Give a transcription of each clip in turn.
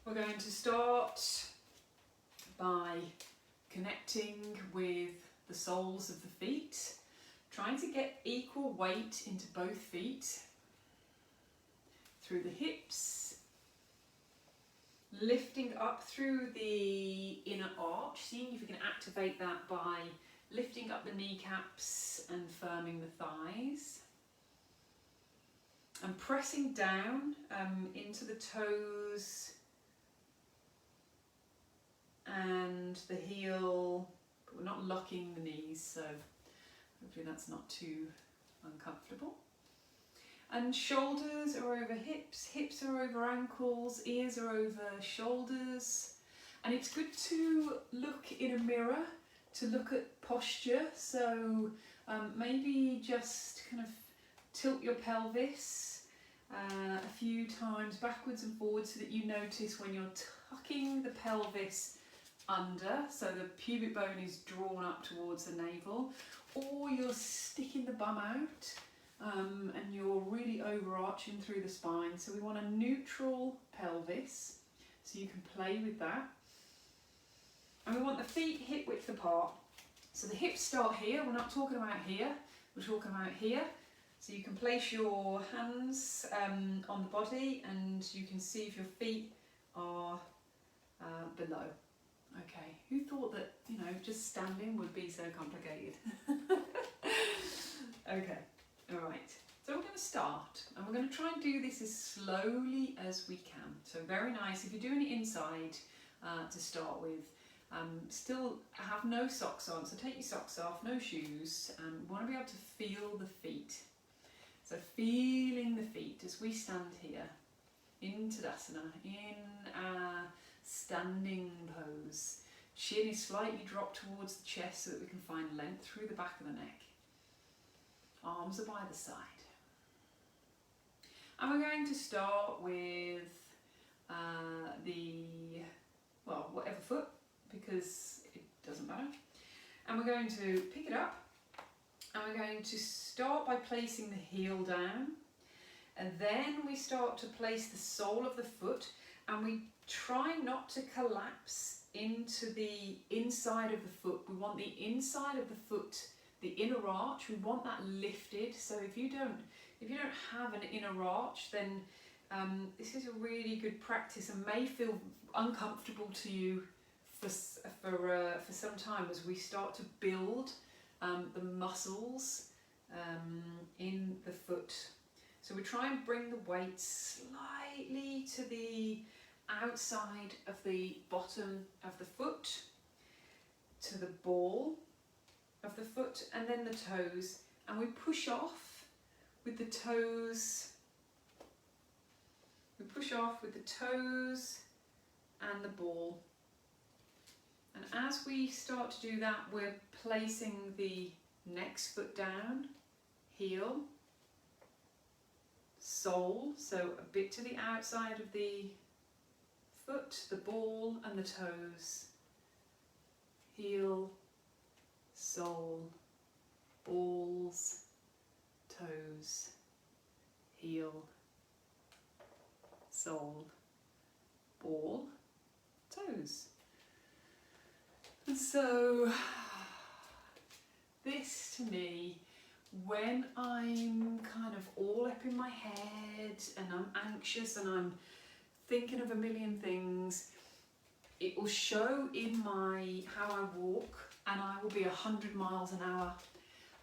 We're going to start by connecting with the soles of the feet, trying to get equal weight into both feet, through the hips, lifting up through the inner arch, seeing if you can activate that by lifting up the kneecaps and firming the thighs. And pressing down into the toes and the heel, but we're not locking the knees, so hopefully that's not too uncomfortable. And shoulders are over hips, hips are over ankles, ears are over shoulders. And it's good to look in a mirror, to look at posture. So maybe just kind of tilt your pelvis a few times backwards and forwards so that you notice when you're tucking the pelvis under, so the pubic bone is drawn up towards the navel, or you're sticking the bum out. And you're really overarching through the spine. So we want a neutral pelvis, so you can play with that. And we want the feet hip width apart. So the hips start here, we're not talking about here, we're talking about here. So you can place your hands on the body and you can see if your feet are below. Okay, who thought that, you know, just standing would be so complicated? Okay. Alright, so we're going to start and we're going to try and do this as slowly as we can. So very nice, if you're doing it inside to start with, still have no socks on, so take your socks off, no shoes, and we want to be able to feel the feet. So feeling the feet as we stand here in Tadasana, in our standing pose. Chin is slightly dropped towards the chest so that we can find length through the back of the neck. Arms are by the side. And we're going to start with whatever foot, because it doesn't matter. And we're going to pick it up and we're going to start by placing the heel down, and then we start to place the sole of the foot, and we try not to collapse into the inside of the foot. We want the inside of the foot, the inner arch, we want that lifted. So if you don't have an inner arch, then this is a really good practice and may feel uncomfortable to you for some time as we start to build the muscles in the foot. So we try and bring the weight slightly to the outside of the bottom of the foot, to the ball of the foot, and then the toes, and we push off with the toes. We push off with the toes and the ball. And as we start to do that, we're placing the next foot down, heel, sole, so a bit to the outside of the foot, the ball and the toes, heel, sole, balls, toes, heel, sole, ball, toes. And so this to me, when I'm kind of all up in my head and I'm anxious and I'm thinking of a million things, it will show in how I walk, and I will be 100 miles an hour.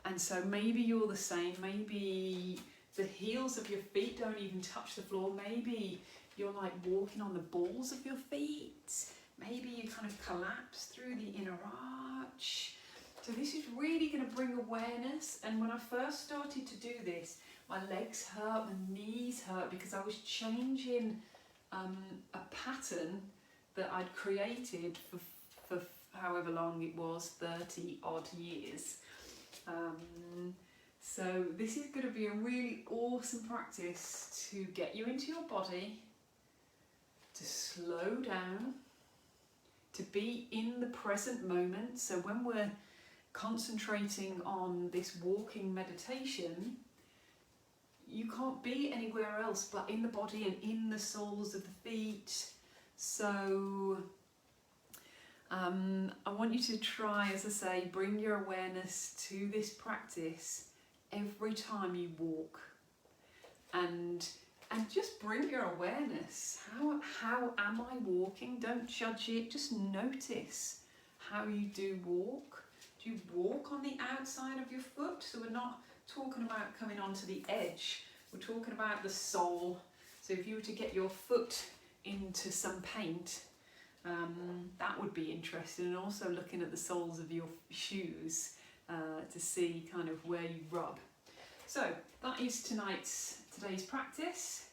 And so maybe you're the same. Maybe the heels of your feet don't even touch the floor. Maybe you're like walking on the balls of your feet. Maybe you kind of collapse through the inner arch. So this is really going to bring awareness. And when I first started to do this, my legs hurt, my knees hurt, because I was changing a pattern that I'd created for however long it was, 30 odd years. So this is going to be a really awesome practice to get you into your body, to slow down, to be in the present moment. So when we're concentrating on this walking meditation, you can't be anywhere else but in the body and in the soles of the feet. So I want you to try, as I say, bring your awareness to this practice every time you walk, and just bring your awareness. How am I walking? Don't judge it, just notice how you do walk. Do you walk on the outside of your foot? So we're not talking about coming onto the edge, we're talking about the sole. So if you were to get your foot into some paint, that would be interesting, and also looking at the soles of your shoes to see kind of where you rub. So that is today's practice.